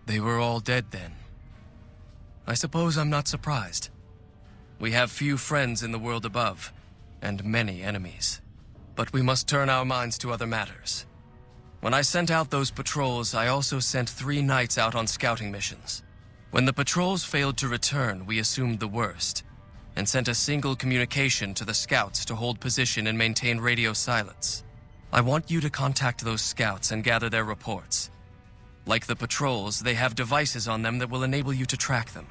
They were all dead then. I suppose I'm not surprised. We have few friends in the world above, and many enemies. But we must turn our minds to other matters. When I sent out those patrols, I also sent 3 knights out on scouting missions. When the patrols failed to return, we assumed the worst, and sent a single communication to the scouts to hold position and maintain radio silence. I want you to contact those scouts and gather their reports. Like the patrols, they have devices on them that will enable you to track them.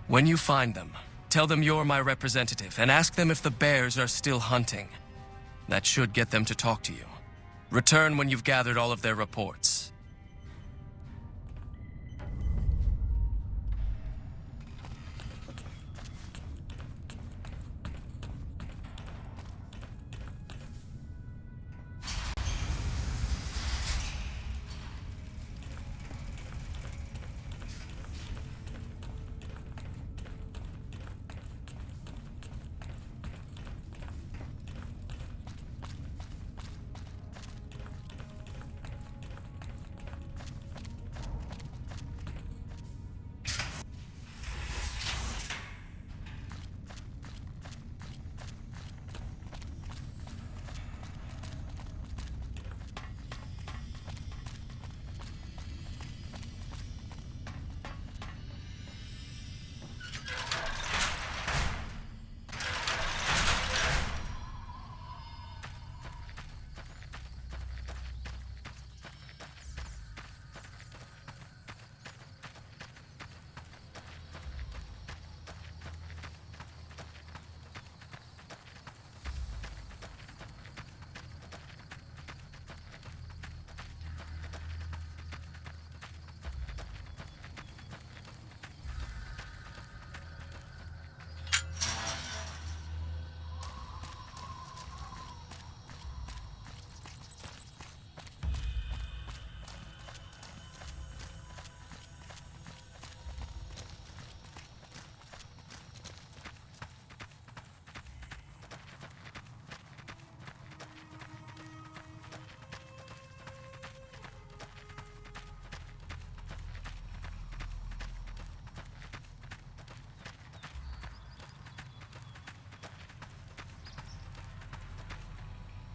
When you find them, tell them you're my representative and ask them if the bears are still hunting. That should get them to talk to you. Return when you've gathered all of their reports.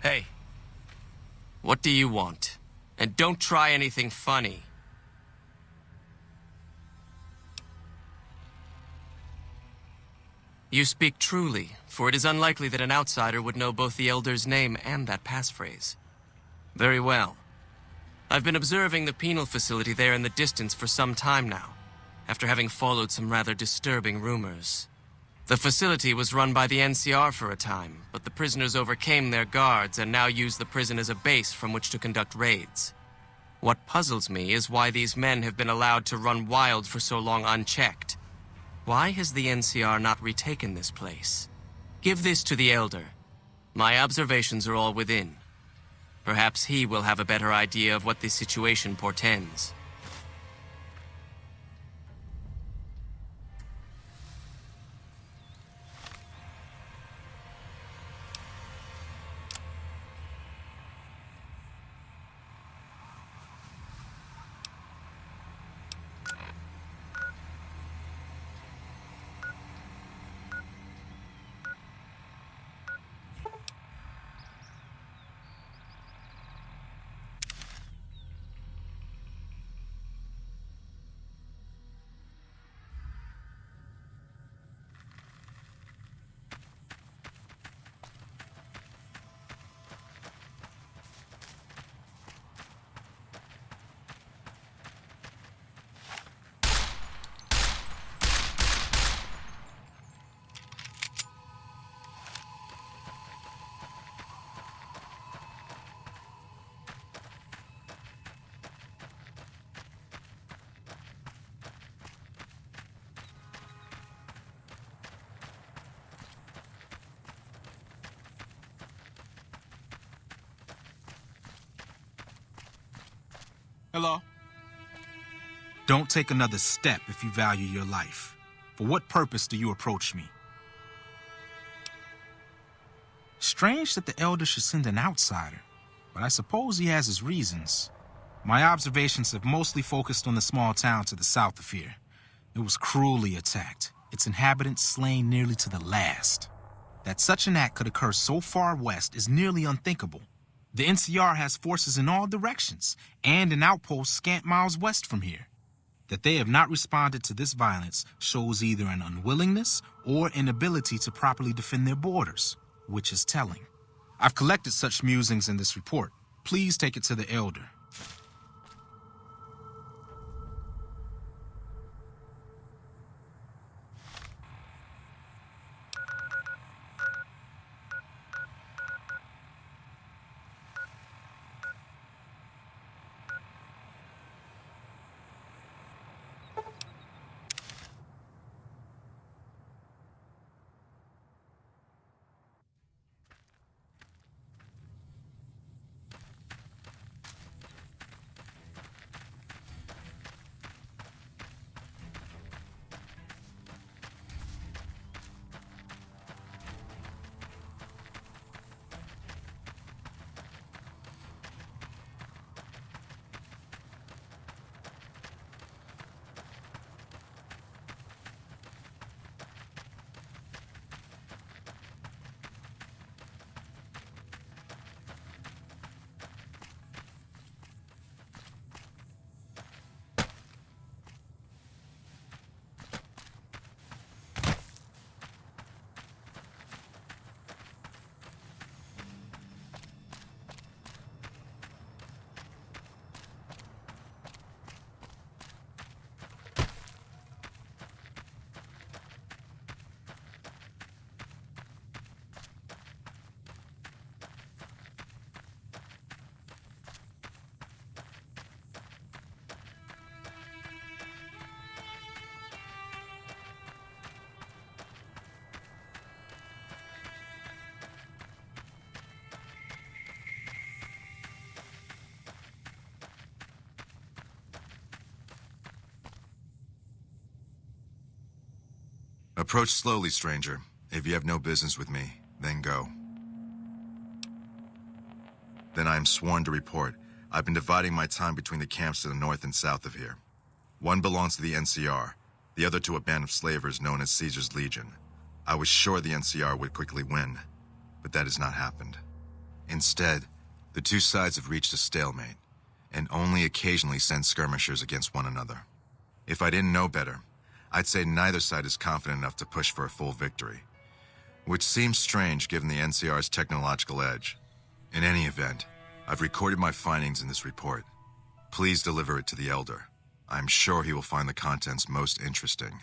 Hey, what do you want? And don't try anything funny. You speak truly, for it is unlikely that an outsider would know both the Elder's name and that passphrase. Very well. I've been observing the penal facility there in the distance for some time now, after having followed some rather disturbing rumors. The facility was run by the NCR for a time, but the prisoners overcame their guards and now use the prison as a base from which to conduct raids. What puzzles me is why these men have been allowed to run wild for so long unchecked. Why has the NCR not retaken this place? Give this to the Elder. My observations are all within. Perhaps he will have a better idea of what this situation portends. Hello? Don't take another step if you value your life. For what purpose do you approach me? Strange that the Elder should send an outsider, but I suppose he has his reasons. My observations have mostly focused on the small town to the south of here. It was cruelly attacked, its inhabitants slain nearly to the last. That such an act could occur so far west is nearly unthinkable. The NCR has forces in all directions, and an outpost scant miles west from here. That they have not responded to this violence shows either an unwillingness or inability to properly defend their borders, which is telling. I've collected such musings in this report. Please take it to the Elder. Approach slowly, stranger. If you have no business with me, then go. Then I am sworn to report. I've been dividing my time between the camps to the north and south of here. One belongs to the NCR, the other to a band of slavers known as Caesar's Legion. I was sure the NCR would quickly win, but that has not happened. Instead, the two sides have reached a stalemate, and only occasionally send skirmishers against one another. If I didn't know better, I'd say neither side is confident enough to push for a full victory, which seems strange given the NCR's technological edge. In any event, I've recorded my findings in this report. Please deliver it to the Elder. I'm sure he will find the contents most interesting.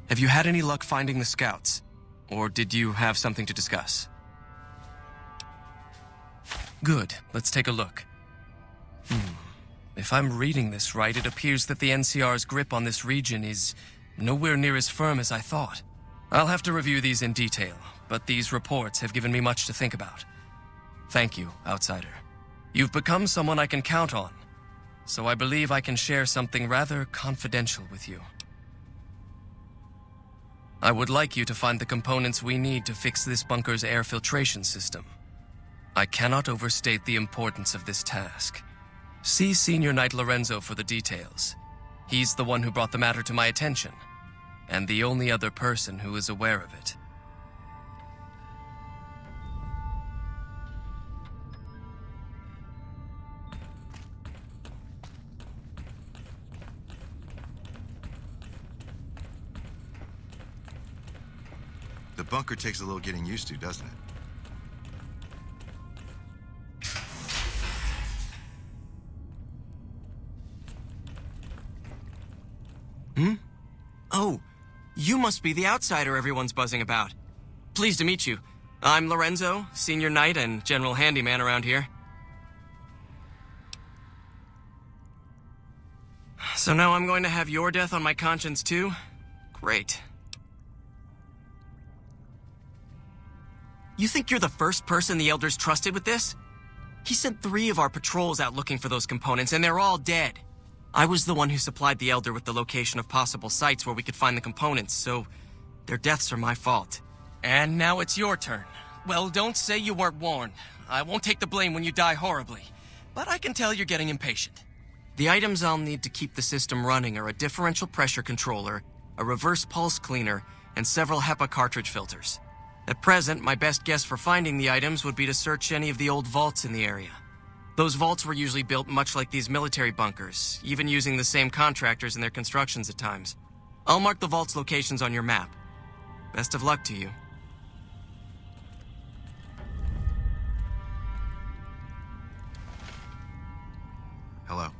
Have you had any luck finding the scouts? Or did you have something to discuss? Good. Let's take a look. If I'm reading this right, it appears that the NCR's grip on this region is nowhere near as firm as I thought. I'll have to review these in detail, but these reports have given me much to think about. Thank you, Outsider. You've become someone I can count on, so I believe I can share something rather confidential with you. I would like you to find the components we need to fix this bunker's air filtration system. I cannot overstate the importance of this task. See Senior Knight Lorenzo for the details. He's the one who brought the matter to my attention, and the only other person who is aware of it. The bunker takes a little getting used to, doesn't it? Oh, you must be the outsider everyone's buzzing about. Pleased to meet you. I'm Lorenzo, Senior Knight and General Handyman around here. So now I'm going to have your death on my conscience too? Great. You think you're the first person the Elders trusted with this? He sent 3 of our patrols out looking for those components, and they're all dead. I was the one who supplied the Elder with the location of possible sites where we could find the components, so their deaths are my fault. And now it's your turn. Well, don't say you weren't warned. I won't take the blame when you die horribly, but I can tell you're getting impatient. The items I'll need to keep the system running are a differential pressure controller, a reverse pulse cleaner, and several HEPA cartridge filters. At present, my best guess for finding the items would be to search any of the old vaults in the area. Those vaults were usually built much like these military bunkers, even using the same contractors in their constructions at times. I'll mark the vault's locations on your map. Best of luck to you. Hello.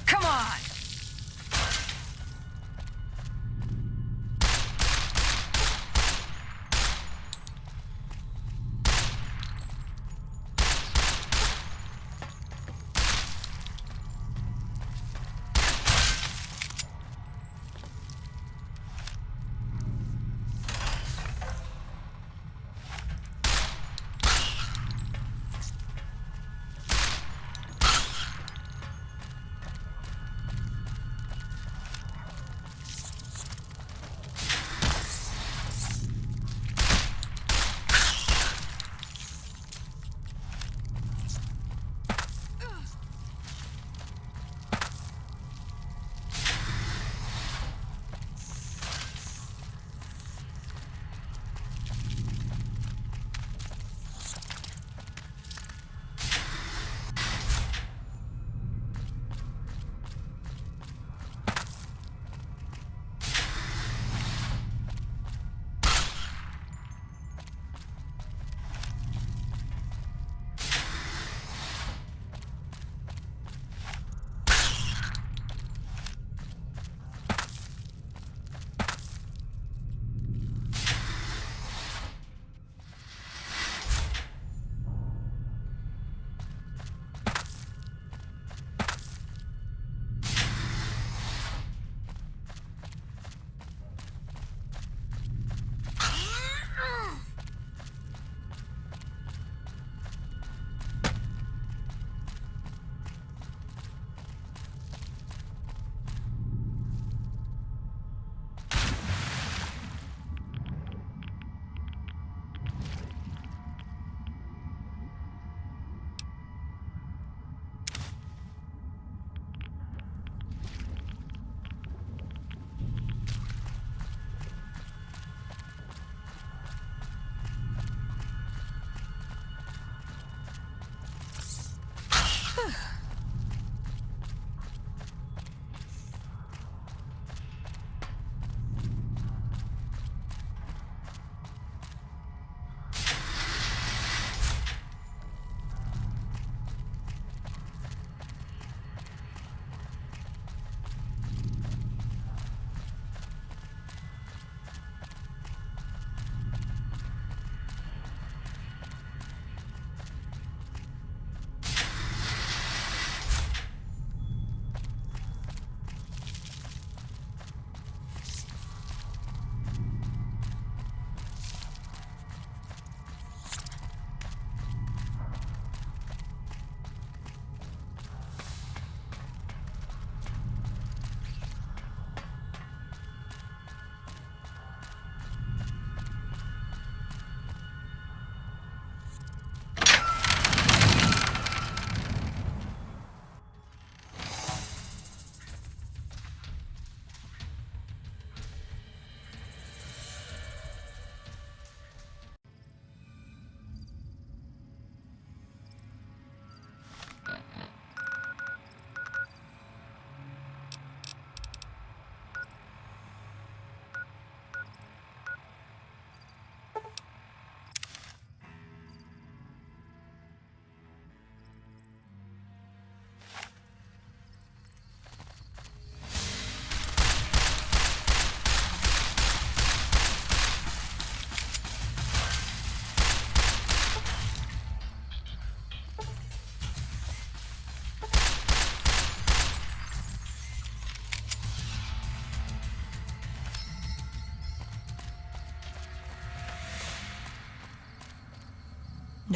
Come on!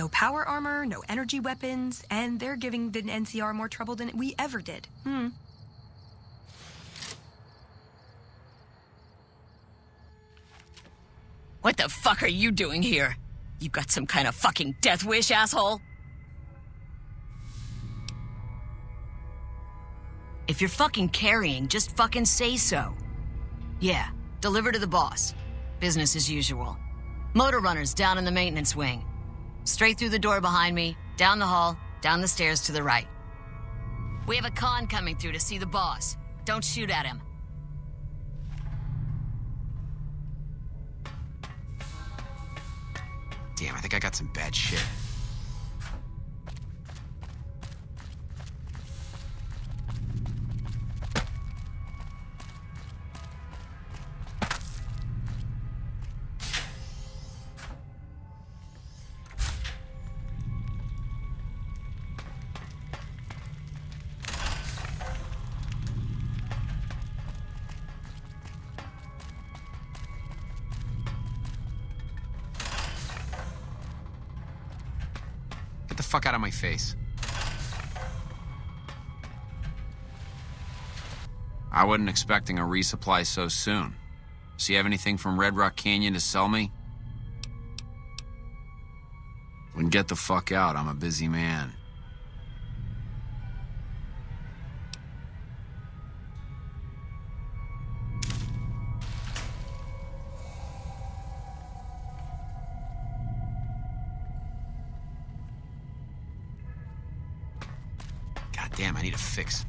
No power armor, no energy weapons, and they're giving the NCR more trouble than we ever did. What the fuck are you doing here? You got some kind of fucking death wish, asshole? If you're fucking carrying, just fucking say so. Yeah, deliver to the boss. Business as usual. Motor runners down in the maintenance wing. Straight through the door behind me, down the hall, down the stairs to the right. We have a con coming through to see the boss. Don't shoot at him. Damn, I think I got some bad shit. Get the fuck out of my face. I wasn't expecting a resupply so soon. So you have anything from Red Rock Canyon to sell me? Then get the fuck out, I'm a busy man. God damn, I need a fix.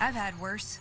I've had worse.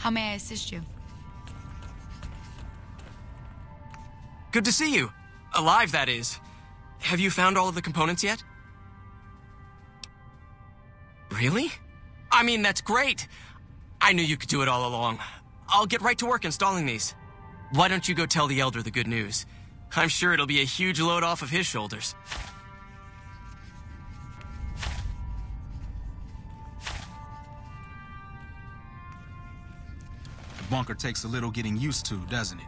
How may I assist you? Good to see you. Alive, that is. Have you found all of the components yet? Really? I mean, that's great. I knew you could do it all along. I'll get right to work installing these. Why don't you go tell the Elder the good news? I'm sure it'll be a huge load off of his shoulders. The bunker takes a little getting used to, doesn't it?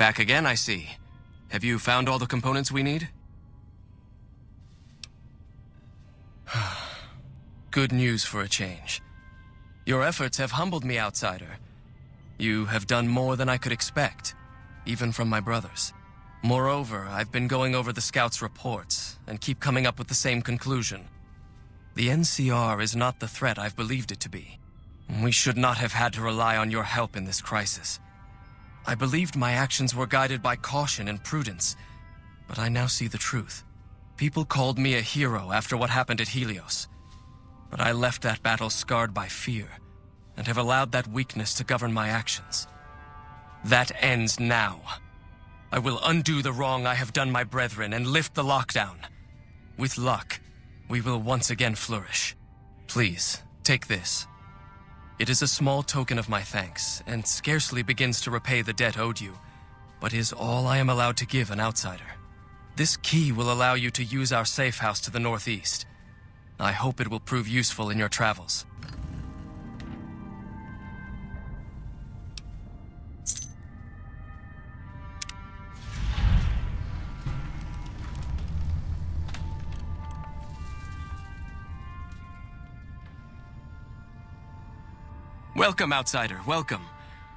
Back again, I see. Have you found all the components we need? Good news for a change. Your efforts have humbled me, outsider. You have done more than I could expect, even from my brothers. Moreover, I've been going over the scouts' reports and keep coming up with the same conclusion. The NCR is not the threat I've believed it to be. We should not have had to rely on your help in this crisis. I believed my actions were guided by caution and prudence, but I now see the truth. People called me a hero after what happened at Helios, but I left that battle scarred by fear, and have allowed that weakness to govern my actions. That ends now. I will undo the wrong I have done my brethren and lift the lockdown. With luck, we will once again flourish. Please, take this. It is a small token of my thanks, and scarcely begins to repay the debt owed you, but is all I am allowed to give an outsider. This key will allow you to use our safe house to the northeast. I hope it will prove useful in your travels. Welcome, outsider, welcome.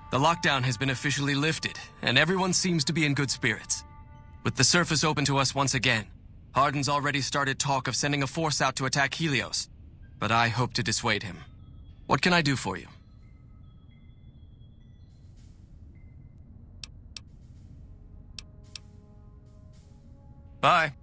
The lockdown has been officially lifted, and everyone seems to be in good spirits. With the surface open to us once again, Hardin's already started talk of sending a force out to attack Helios, but I hope to dissuade him. What can I do for you? Bye.